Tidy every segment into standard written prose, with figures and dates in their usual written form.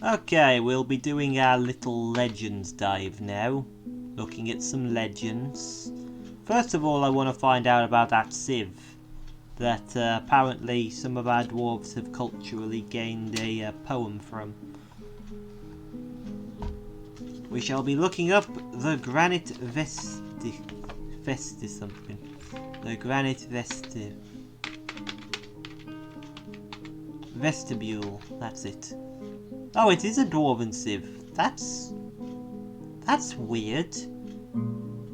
Okay, we'll be doing our little legends dive now. Looking at some legends. First of all, I want to find out about that sieve that apparently some of our dwarves have culturally gained a poem from. We shall be looking up the granite vesti something. The granite vestibule, that's it. Oh, it is a dwarven sieve. That's weird.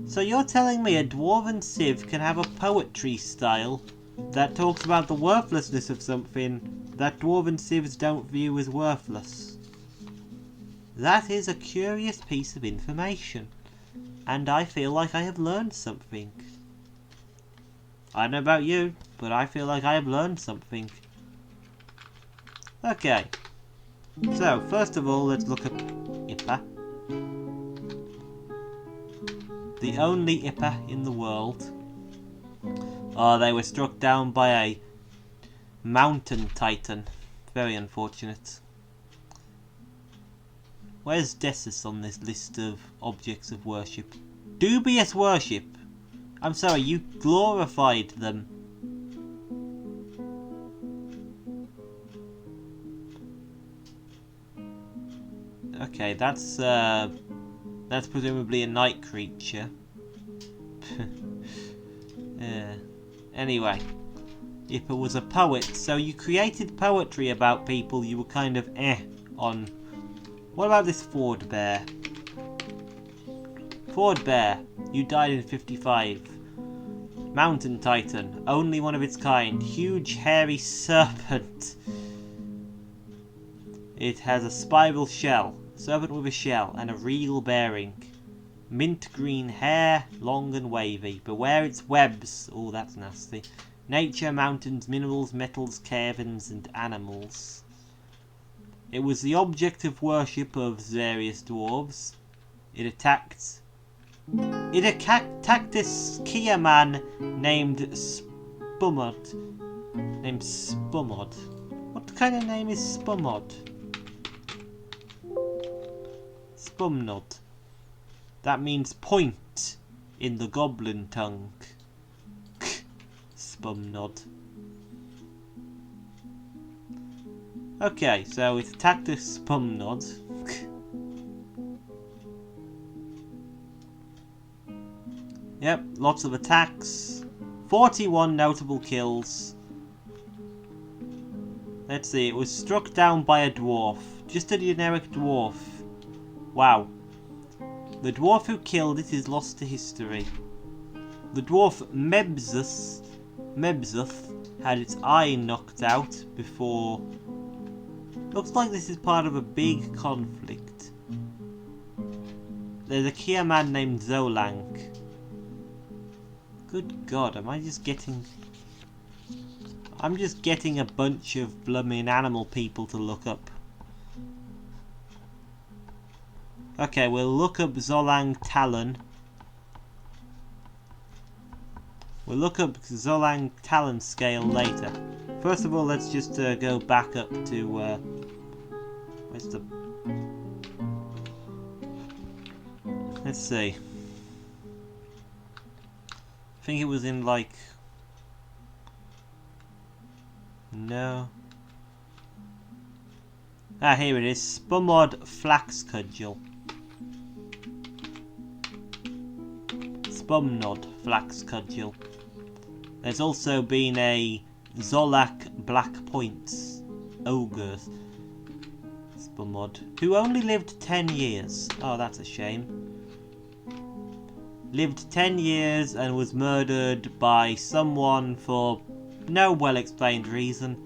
So you're telling me a dwarven sieve can have a poetry style that talks about the worthlessness of something that dwarven sieves don't view as worthless? That is a curious piece of information, and I feel like I have learned something. I don't know about you, but I feel like I have learned something. Okay, so first of all, let's look at Ippa. The only Ippa in the world. Oh, they were struck down by a mountain titan. Very unfortunate. Where's Dessus on this list of objects of worship? Dubious worship. I'm sorry, you glorified them. Okay, that's presumably a night creature. Anyway, Ippa was a poet, so you created poetry about people you were kind of on. What about this Ford Bear? Ford Bear, you died in 55. Mountain Titan, only one of its kind. Huge hairy serpent. It has a spiral shell. Serpent with a shell and a regal bearing. Mint green hair, long and wavy. Beware its webs. Oh, that's nasty. Nature, mountains, minerals, metals, caverns, and animals. It was the object of worship of various dwarves. It attacked this Kia man named Spumod. What kind of name is Spumod? Spumnod. That means point in the goblin tongue. Spumnod. Okay, so it attacked a Spumnod. Yep, lots of attacks. 41 notable kills. Let's see, it was struck down by a dwarf. Just a generic dwarf. Wow. The dwarf who killed it is lost to history. The dwarf Mebzuth had its eye knocked out before. Looks like this is part of a big conflict. There's a Kia man named Zolang. Good God, I'm just getting a bunch of blooming animal people to look up. Okay, we'll look up Zolang Talon. We'll look up Zolang Talon scale later. First of all, let's just go back up to where's the? Let's see. I think it was in like. No. Ah, here it is. Spumod Flax Cudgel. Spumnod Flax Cudgel. There's also been a Zolak Black Points Ogre Spumod, who only lived 10 years. Oh, that's a shame. Lived 10 years and was murdered by someone for no well explained reason,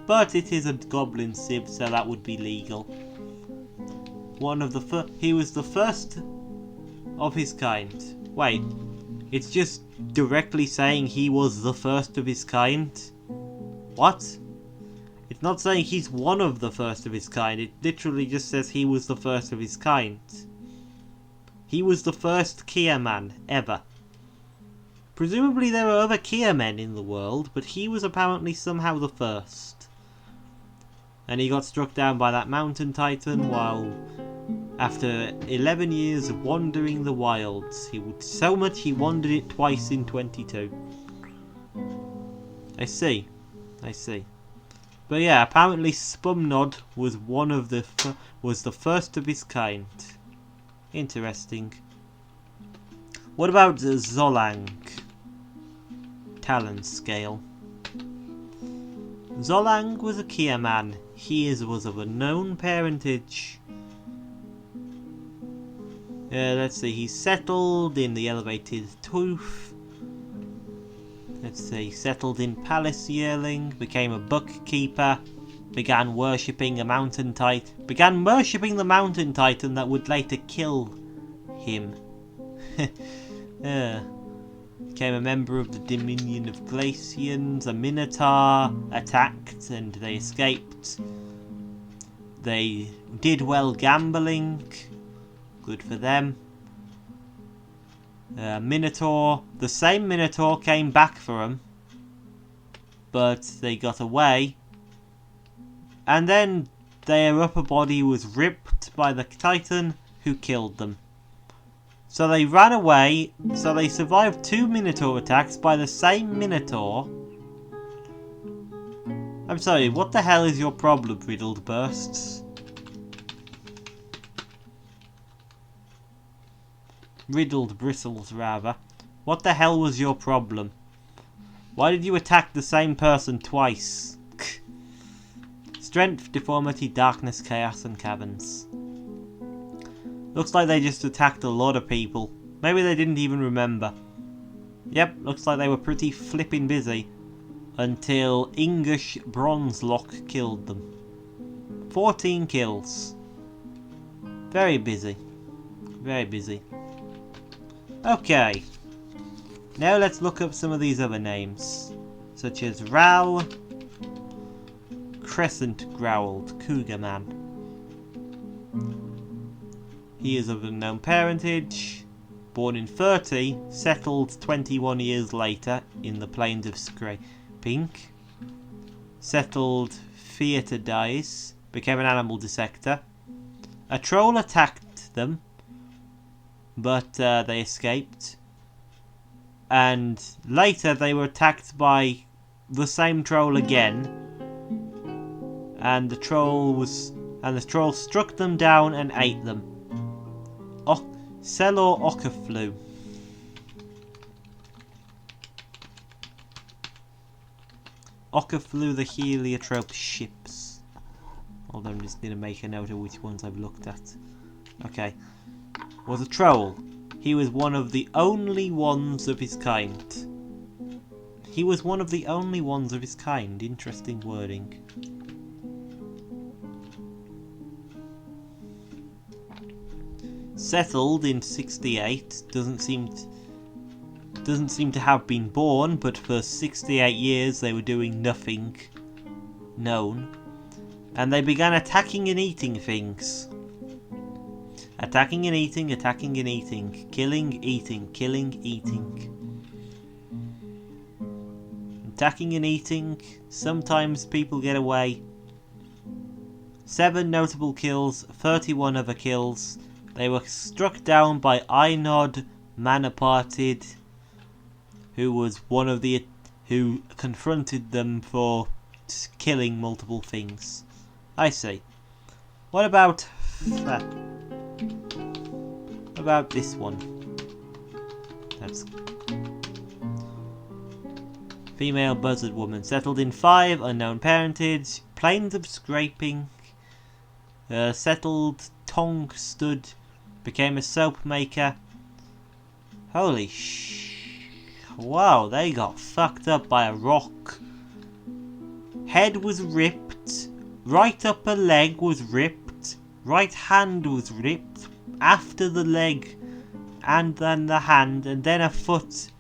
but it is a goblin civ, so that would be legal. He was the first of his kind. Wait, it's just directly saying he was the first of his kind? What? It's not saying he's one of the first of his kind, it literally just says he was the first of his kind. He was the first Kia man ever. Presumably there are other Kia men in the world, but he was apparently somehow the first. And he got struck down by that mountain titan while, after 11 years of wandering the wilds, so much he wandered it twice in 22. I see. But yeah, apparently Spumnod was was the first of his kind. Interesting. What about Zolang? Talent scale. Zolang was a Kia man. He was of unknown parentage. Let's see, he settled in the elevated tooth. Let's see, settled in Palace Yearling, became a bookkeeper, began worshipping the mountain titan that would later kill him. Became a member of the Dominion of Glacians. A Minotaur attacked and they escaped. They did well gambling. Good for them. Minotaur. The same Minotaur came back for them. But they got away. And then their upper body was ripped by the Titan who killed them. So they ran away, so they survived 2 Minotaur attacks by the same Minotaur. I'm sorry, what the hell is your problem, Riddled Bursts? Riddled Bristles, rather. What the hell was your problem? Why did you attack the same person twice? Strength, Deformity, Darkness, Chaos, and Caverns. Looks like they just attacked a lot of people. Maybe they didn't even remember. Yep, looks like they were pretty flipping busy. Until English Bronzelock killed them. 14 kills. Very busy. Very busy. Okay. Now let's look up some of these other names. Such as Ral. Crescent Growled Cougar Man. He is of unknown parentage, born in 30, settled 21 years later in the plains of Scraping, settled Theatre Dice, became an animal dissector. A troll attacked them, but they escaped. And later they were attacked by the same troll again, and the troll struck them down and ate them. Celor Ockerflu. Ockerflu the heliotrope ships. Hold on, I'm just going to make a note of which ones I've looked at. Okay. Was a troll. He was one of the only ones of his kind. He was one of the only ones of his kind. Interesting wording. Settled in 68, doesn't seem to have been born, but for 68 years they were doing nothing known, and they began attacking and eating things. Attacking and eating, killing, eating, killing, eating. Attacking and eating, sometimes people get away. 7 notable kills, 31 other kills. They were struck down by Einod Manaparted, who was one of the who confronted them for killing multiple things. I see. What about this one? That's female buzzard woman, settled in 5, unknown parentage, plains of Scraping, settled Tong Stud, became a soap maker. Holy wow, they got fucked up by a rock. Head was ripped, right upper leg was ripped, right hand was ripped, after the leg, and then the hand, and then a foot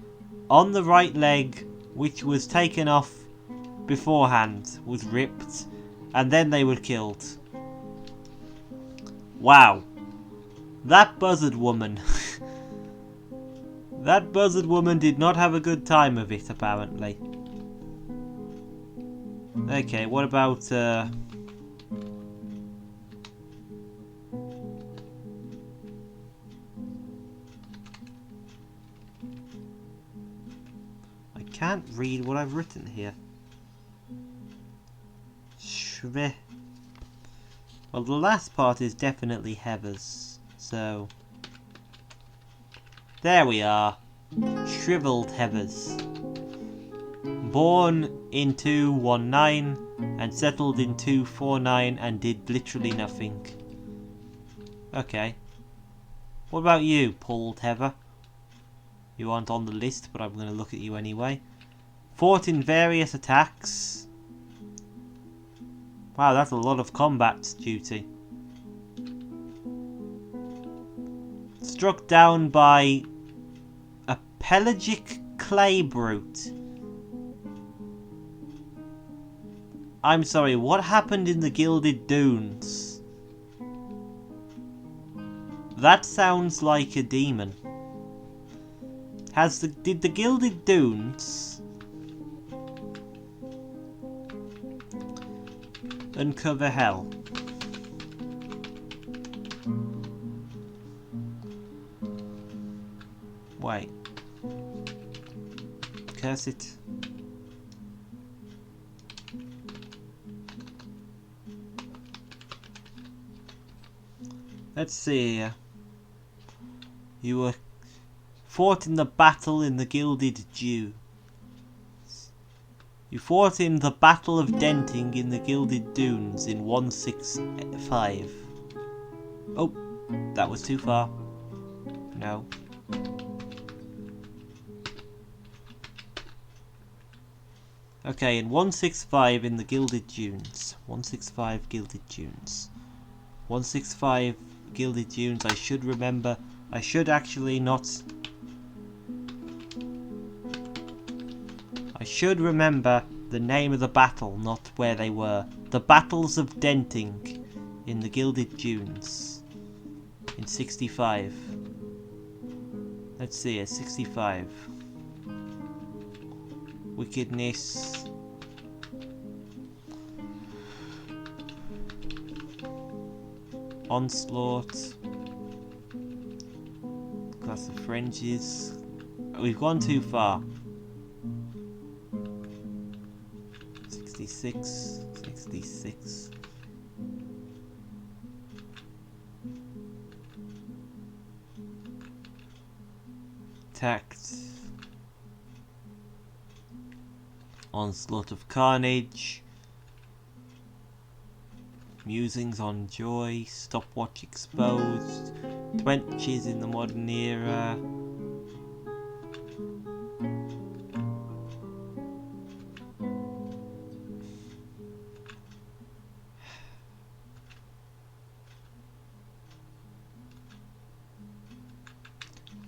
on the right leg, which was taken off beforehand, was ripped, and then they were killed. Wow. That buzzard woman. That buzzard woman did not have a good time of it, apparently. Okay, what about can't read what I've written here. Shve. Well, the last part is definitely Heathers, so... There we are. Shriveled Heathers. Born in 219 and settled in 249 and did literally nothing. Okay. What about you, Pulled Heather? You aren't on the list, but I'm going to look at you anyway. Fought in various attacks. Wow, that's a lot of combat duty. Struck down by a pelagic clay brute. I'm sorry, what happened in the Gilded Dunes? That sounds like a demon. Did the Gilded Dunes uncover hell? Wait. Curse it. Let's see here. You were fought in the battle in the Gilded Dunes. You fought in the Battle of Denting in the Gilded Dunes in 165. Oh, that was too far. No. Okay, in 165 in the Gilded Dunes. 165 Gilded Dunes. 165 Gilded Dunes, I should remember. I should actually not... I should remember the name of the battle, not where they were. The Battles of Denting in the Gilded Dunes. In 65. Let's see here, 65. Wickedness. Onslaught. Class of Fringes. We've gone too far. 66. 66. Tact. Onslaught of Carnage. Musings on Joy. Stopwatch Exposed. Twenches in the Modern Era.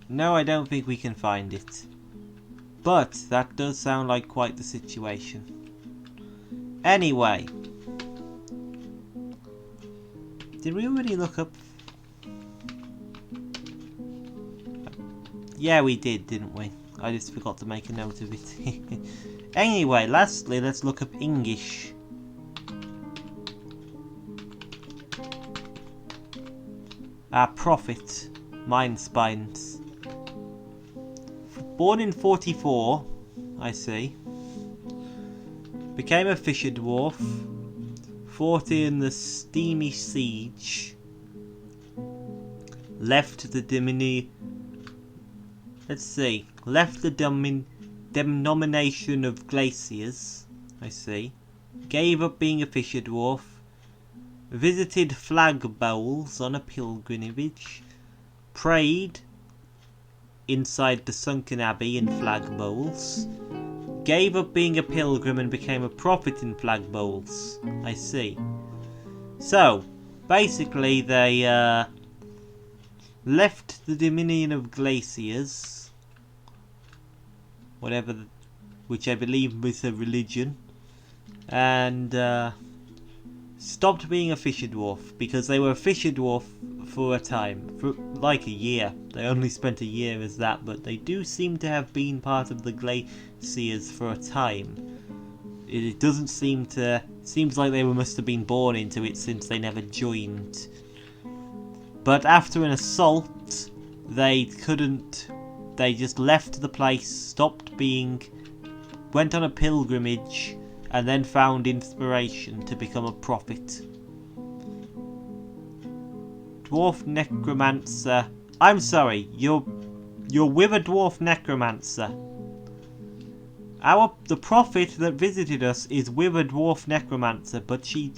No, I don't think we can find it. But that does sound like quite the situation. Anyway. Did we already look up? Yeah, we did, didn't we? I just forgot to make a note of it. Anyway, lastly, let's look up English. Our prophet, Mind Spines. Born in 44, I see. Became a fisher dwarf. Fought in the Steamy Siege. Left the Left the denomination of glaciers. I see. Gave up being a fisher dwarf. Visited flag bowls on a pilgrimage. Prayed inside the sunken abbey in flag bowls. Gave up being a pilgrim and became a prophet in flag bowls. I see. So, basically they left the Dominion of Glaciers, which I believe was a religion, and stopped being a fisher dwarf because they were a fisher dwarf for a time, for like a year. They only spent a year as that, but they do seem to have been part of the glaciers for a time. It doesn't seem to... Seems like they must have been born into it since they never joined. But after an assault, they couldn't... They just left the place, stopped being went on a pilgrimage and then found inspiration to become a prophet. Dwarf necromancer. I'm sorry, you're with a dwarf necromancer. The prophet that visited us is with a dwarf necromancer, but she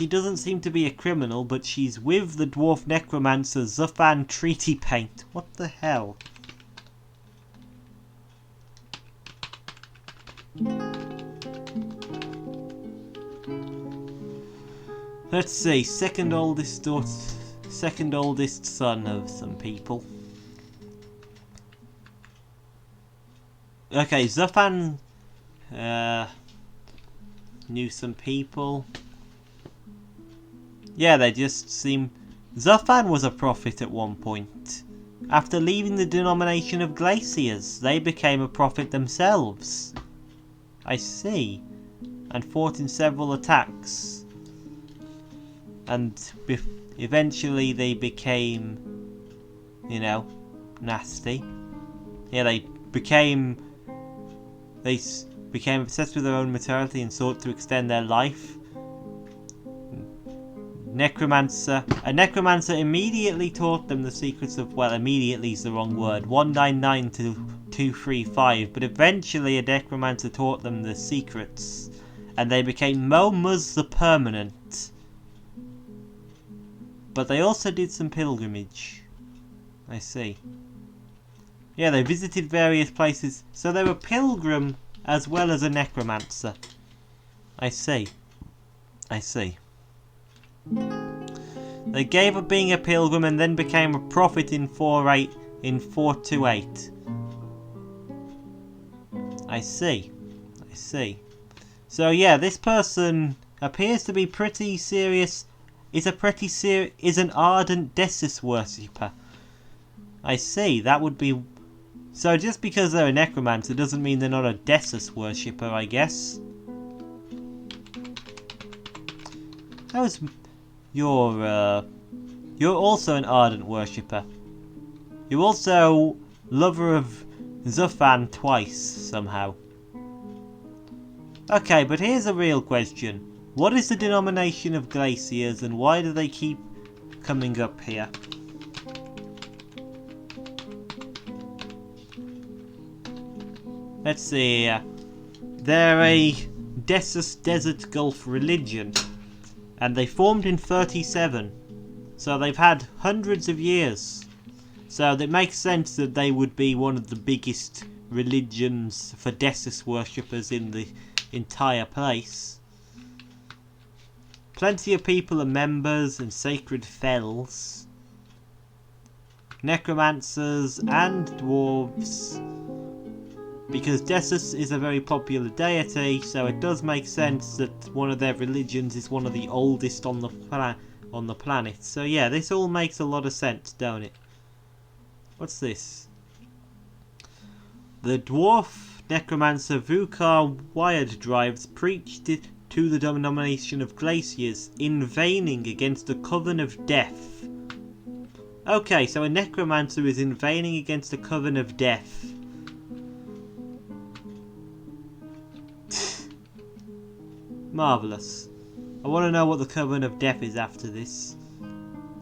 doesn't seem to be a criminal, but she's with the dwarf necromancer Zufan Treaty Paint. What the hell? Let's see, second oldest son of some people. Okay, Zufan knew some people. Yeah, they just seem... Zufan was a prophet at one point. After leaving the denomination of Glaciers, they became a prophet themselves. I see. And fought in several attacks. And eventually they became, you know, nasty. Yeah, they became obsessed with their own mortality and sought to extend their life. A necromancer immediately taught them the secrets of, well, immediately is the wrong word, 199 to 235, but eventually a necromancer taught them the secrets, and they became Momuz the Permanent. But they also did some pilgrimage. I see. Yeah, they visited various places, so they were a pilgrim as well as a necromancer. I see. I see. They gave up being a pilgrim and then became a prophet in 428. I see. I see. So yeah, this person appears to be pretty serious. Is an ardent Desus worshipper. I see. That would be. So just because they're a necromancer doesn't mean they're not a Desus worshipper, I guess. How's you're also an ardent worshipper. You're also lover of Zufan twice somehow. Okay, but here's a real question. What is the denomination of Glaciers and why do they keep coming up here? Let's see. They're a Desus Desert Gulf religion. And they formed in 37. So they've had hundreds of years. So it makes sense that they would be one of the biggest religions for Desus worshippers in the entire place. Plenty of people are members in sacred fells. Necromancers and dwarves. Because Desus is a very popular deity, so it does make sense that one of their religions is one of the oldest on the planet. So yeah, this all makes a lot of sense, don't it? What's this? The dwarf necromancer Vukar Wired Drives preached it to the denomination of Glaciers, inveighing against the coven of death. Okay, so a necromancer is inveighing against the coven of death. Marvellous. I want to know what the coven of death is after this.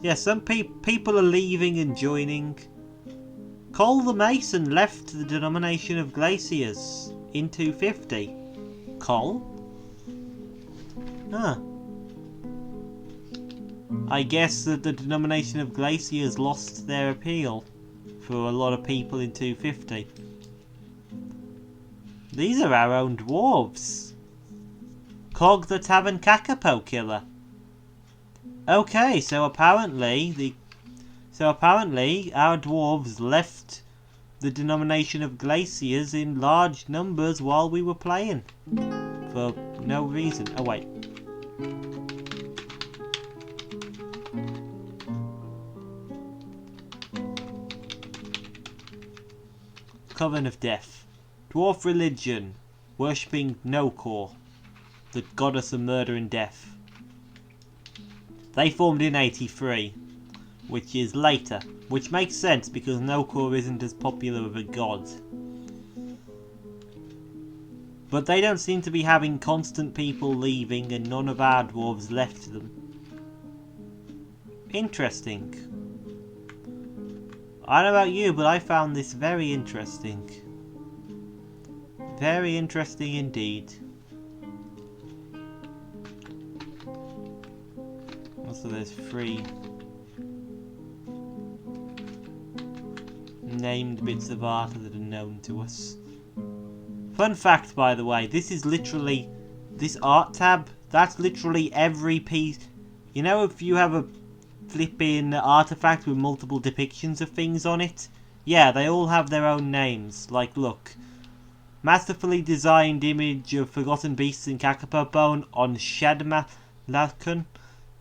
Yeah, some people are leaving and joining. Cole the Mason left the denomination of Glaciers in 250. Cole? Huh. I guess that the denomination of Glaciers lost their appeal for a lot of people in 250. These are our own dwarves. Cog the Tavern Kakapo Killer. Okay, so apparently our dwarves left the denomination of Glaciers in large numbers while we were playing. For no reason. Oh wait. Coven of Death. Dwarf religion. Worshipping Nokor, the goddess of murder and death. They formed in 83, which is later, which makes sense because Nokor isn't as popular of a god But they don't seem to be having constant people leaving, and none of our dwarves left them. Interesting. I don't know about you, but I found this very interesting. Very interesting indeed. Also, there's 3 named bits of art that are known to us. Fun fact, by the way, this is literally, this art tab, that's literally every piece. You know, if you have a flipping artifact with multiple depictions of things on it? Yeah, they all have their own names. Like, look. Masterfully designed image of forgotten beasts in Kakapo bone on Shadmalakun.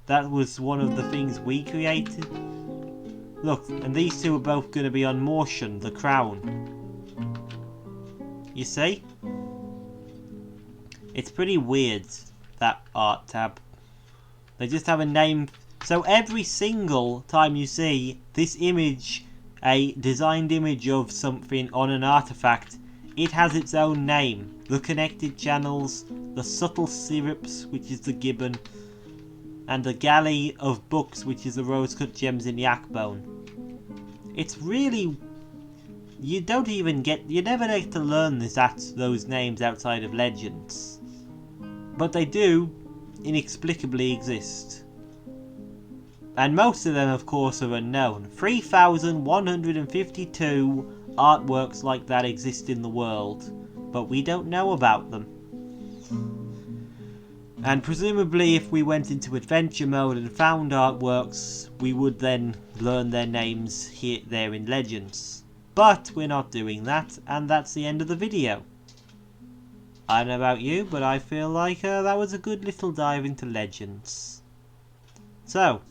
That was one of the things we created. Look, and these 2 are both going to be on Mortian, the crown. You see? It's pretty weird, that art tab. They just have a name. So every single time you see this image, a designed image of something on an artifact, it has its own name. The connected channels, the subtle syrups, which is the gibbon, and the galley of books, which is the rose-cut gems in yak bone. It's really... You don't even get... You never get to learn those names outside of Legends. But they do inexplicably exist. And most of them, of course, are unknown. 3,152 artworks like that exist in the world, but we don't know about them. And presumably if we went into adventure mode and found artworks, we would then learn their names there in Legends. But we're not doing that, and that's the end of the video. I don't know about you, but I feel like that was a good little dive into Legends. So,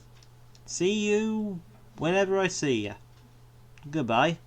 see you whenever I see you. Goodbye.